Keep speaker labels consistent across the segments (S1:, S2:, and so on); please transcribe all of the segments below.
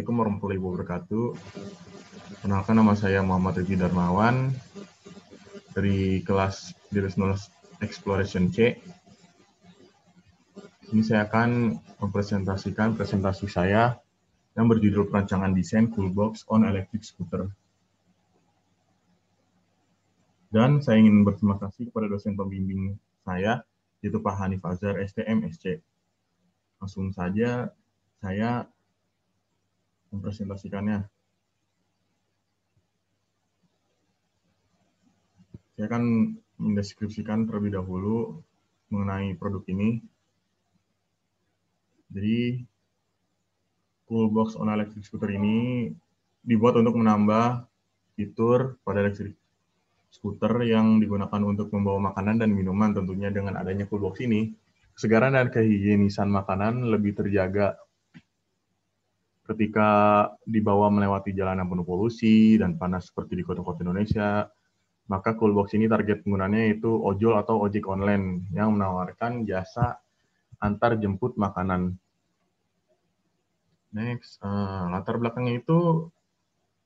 S1: Assalamualaikum warahmatullahi wabarakatuh. Perkenalkan, nama saya Muhammad Riki Darmawan dari kelas Directional Exploration C. Ini saya akan mempresentasikan presentasi saya yang berjudul Perancangan Desain Coolbox on Electric Scooter. Dan saya ingin berterima kasih kepada dosen pembimbing saya, yaitu Pak Hanif Azhar, STM, SC. Langsung saja saya mempresentasikannya. Saya akan mendeskripsikan terlebih dahulu mengenai produk ini. Jadi, Coolbox on Electric Scooter ini dibuat untuk menambah fitur pada electric scooter yang digunakan untuk membawa makanan dan minuman. Tentunya dengan adanya Coolbox ini, kesegaran dan kehigienisan makanan lebih terjaga ketika dibawa melewati jalan yang penuh polusi dan panas seperti di kota-kota Indonesia. Maka Coolbox ini target penggunanya yaitu ojol atau ojek online yang menawarkan jasa antar jemput makanan. Next, latar belakangnya itu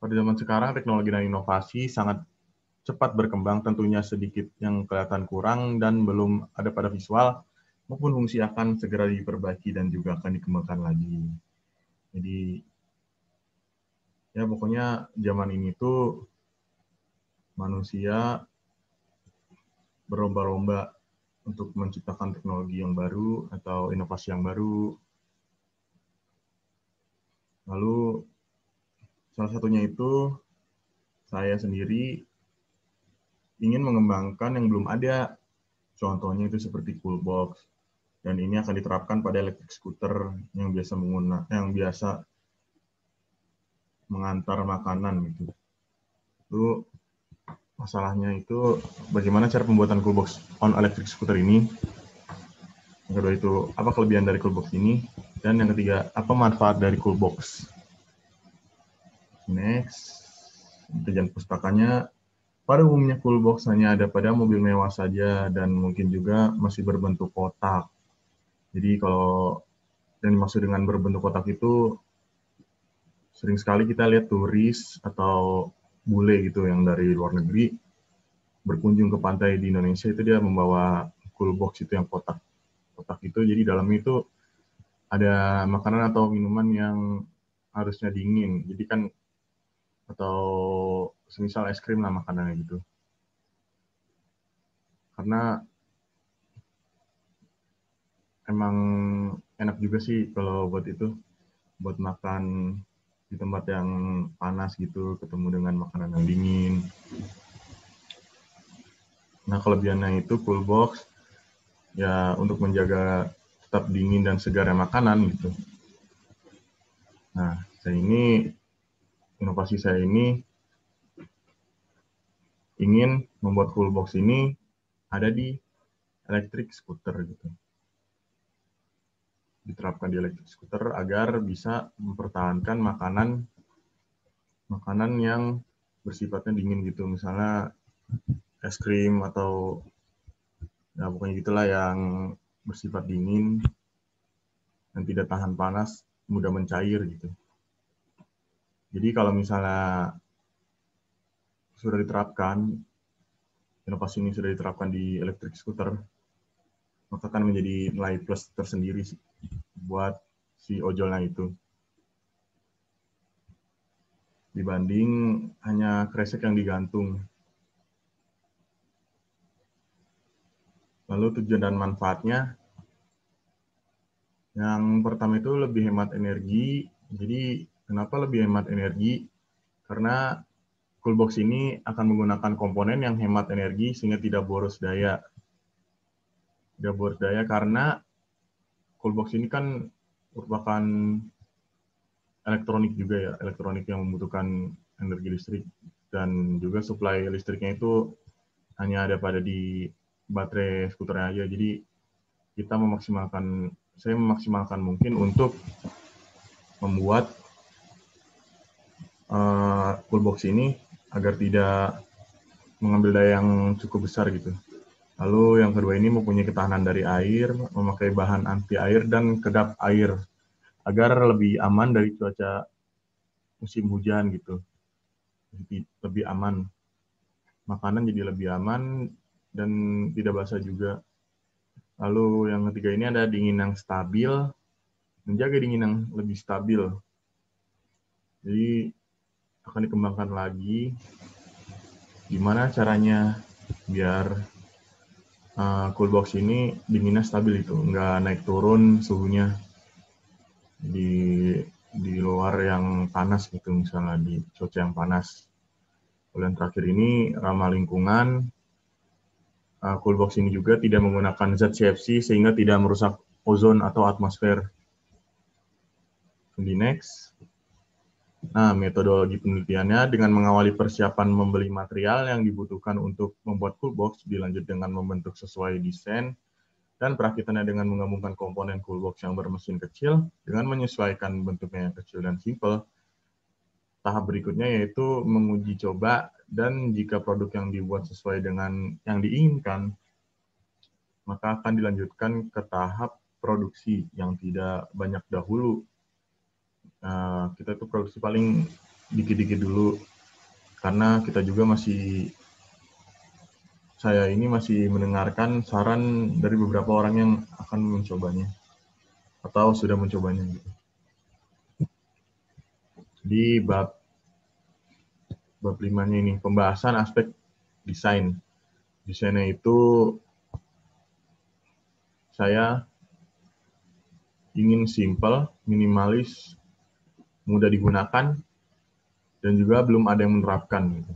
S1: pada zaman sekarang teknologi dan inovasi sangat cepat berkembang, tentunya sedikit yang kelihatan kurang dan belum ada pada visual maupun fungsi akan segera diperbaiki dan juga akan dikembangkan lagi. Jadi ya pokoknya zaman ini tuh manusia berlomba-lomba untuk menciptakan teknologi yang baru atau inovasi yang baru. Lalu salah satunya itu saya sendiri ingin mengembangkan yang belum ada. Contohnya itu seperti Coolbox. Dan ini akan diterapkan pada electric scooter yang biasa mengantar makanan gitu. Lalu masalahnya itu bagaimana cara pembuatan Coolbox on electric scooter ini. Yang kedua itu apa kelebihan dari Coolbox ini, dan yang ketiga apa manfaat dari Coolbox. Next, penjelasan pustakanya. Pada umumnya Coolbox hanya ada pada mobil mewah saja dan mungkin juga masih berbentuk kotak. Jadi kalau yang dimaksud dengan berbentuk kotak itu sering sekali kita lihat turis atau bule gitu yang dari luar negeri berkunjung ke pantai di Indonesia, itu dia membawa Coolbox itu yang kotak. Kotak itu jadi dalamnya itu ada makanan atau minuman yang harusnya dingin. Jadi kan atau semisal es krim lah makanannya gitu. Karena emang enak juga sih kalau buat makan di tempat yang panas gitu, ketemu dengan makanan yang dingin. Nah, kelebihannya itu Coolbox ya untuk menjaga tetap dingin dan segarnya makanan gitu. Nah, inovasi saya ini ingin membuat Coolbox ini ada di electric scooter gitu. Diterapkan di electric scooter agar bisa mempertahankan makanan yang bersifatnya dingin gitu, misalnya es krim atau ya pokoknya gitulah yang bersifat dingin dan tidak tahan panas, mudah mencair gitu. Jadi kalau misalnya inovasi ini sudah diterapkan di electric scooter, maka akan menjadi nilai plus tersendiri buat si ojolnya itu. Dibanding hanya kresek yang digantung. Lalu tujuan dan manfaatnya, yang pertama itu lebih hemat energi. Jadi kenapa lebih hemat energi? Karena Coolbox ini akan menggunakan komponen yang hemat energi sehingga tidak boros daya. Tidak boros daya karena Coolbox ini kan merupakan elektronik juga ya, elektronik yang membutuhkan energi listrik, dan juga suplai listriknya itu hanya ada pada di baterai skuternya aja. Jadi saya memaksimalkan mungkin untuk membuat Coolbox ini agar tidak mengambil daya yang cukup besar gitu. Lalu yang kedua ini mempunyai ketahanan dari air, memakai bahan anti air dan kedap air agar lebih aman dari cuaca musim hujan gitu. Lebih aman. Makanan jadi lebih aman dan tidak basah juga. Lalu yang ketiga ini ada dingin yang stabil, menjaga dingin yang lebih stabil. Jadi akan dikembangkan lagi gimana caranya biar cool box ini dinginnya stabil itu, nggak naik turun suhunya di luar yang panas gitu, misalnya di cuaca yang panas. Yang terakhir ini ramah lingkungan. Cool box ini juga tidak menggunakan zat CFC sehingga tidak merusak ozon atau atmosfer. Di next. Nah, metodologi penelitiannya dengan mengawali persiapan membeli material yang dibutuhkan untuk membuat cool box, dilanjut dengan membentuk sesuai desain, dan perakitannya dengan menggabungkan komponen cool box yang bermesin kecil dengan menyesuaikan bentuknya yang kecil dan simple. Tahap berikutnya yaitu menguji coba, dan jika produk yang dibuat sesuai dengan yang diinginkan, maka akan dilanjutkan ke tahap produksi yang tidak banyak dahulu. Kita itu produksi paling dikit-dikit dulu, karena kita juga saya ini masih mendengarkan saran dari beberapa orang yang akan mencobanya atau sudah mencobanya. Di bab 5-nya ini pembahasan aspek desain. Desainnya itu saya ingin simple, minimalis, mudah digunakan, dan juga belum ada yang menerapkan. Gitu.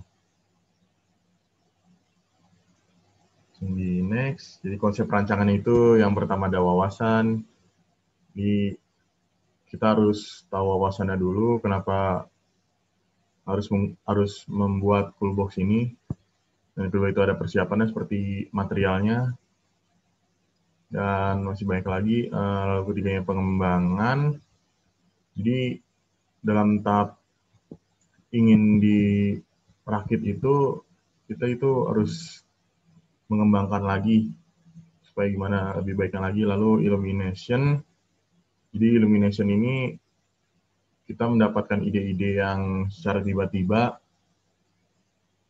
S1: Di next, jadi konsep rancangan itu yang pertama ada wawasan. Kita harus tahu wawasannya dulu, kenapa harus membuat cool box ini. Dan kedua itu ada persiapannya seperti materialnya, dan masih banyak lagi. Lalu ketiganya pengembangan. Jadi dalam tahap ingin dirakit itu, kita itu harus mengembangkan lagi supaya gimana lebih baiknya lagi. Lalu illumination. Jadi illumination ini kita mendapatkan ide-ide yang secara tiba-tiba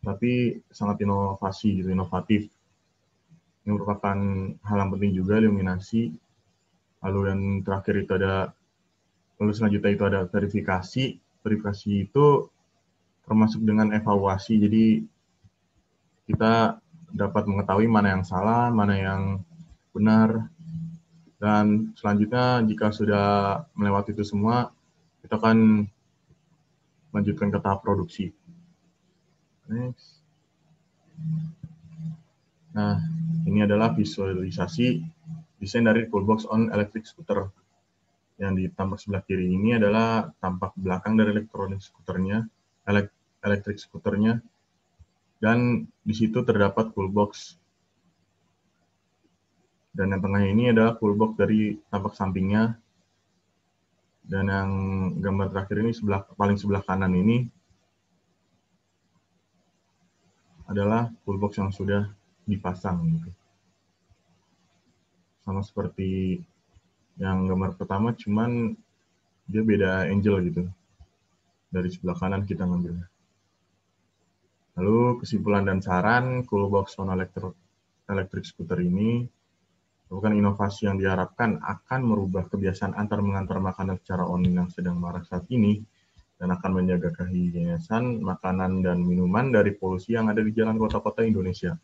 S1: tapi sangat inovatif. Ini merupakan hal yang penting juga, iluminasi. Lalu yang terakhir itu lalu selanjutnya itu ada verifikasi. Verifikasi itu termasuk dengan evaluasi. Jadi kita dapat mengetahui mana yang salah, mana yang benar. Dan selanjutnya jika sudah melewati itu semua, kita akan lanjutkan ke tahap produksi. Next. Nah, ini adalah visualisasi desain dari cool box on electric scooter. Yang di tampak sebelah kiri ini adalah tampak belakang dari elektrik skuternya, dan di situ terdapat cool box. Dan yang tengah ini adalah cool box dari tampak sampingnya. Dan yang gambar terakhir ini paling sebelah kanan ini adalah cool box yang sudah dipasang. Gitu. Sama seperti yang gambar pertama, cuman dia beda angle gitu. Dari sebelah kanan kita ngambilnya. Lalu kesimpulan dan saran, cool box on electric scooter ini merupakan inovasi yang diharapkan akan merubah kebiasaan antar-mengantar makanan secara online yang sedang marak saat ini, dan akan menjaga kehigienisan makanan dan minuman dari polusi yang ada di jalan kota-kota Indonesia.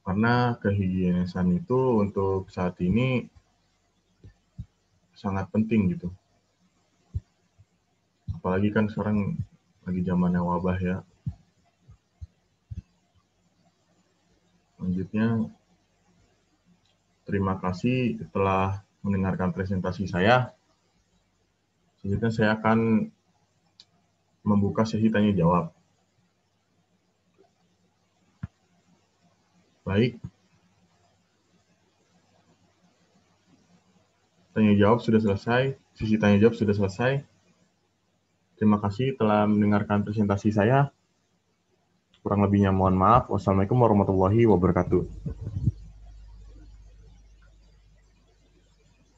S1: Karena kehigienisan itu untuk saat ini sangat penting gitu. Apalagi kan sekarang lagi zamannya wabah ya. Selanjutnya, terima kasih telah mendengarkan presentasi saya. Selanjutnya saya akan membuka sesi tanya jawab. Baik. Tanya jawab sudah selesai. Sesi tanya jawab sudah selesai. Terima kasih telah mendengarkan presentasi saya. Kurang lebihnya mohon maaf. Wassalamualaikum warahmatullahi wabarakatuh.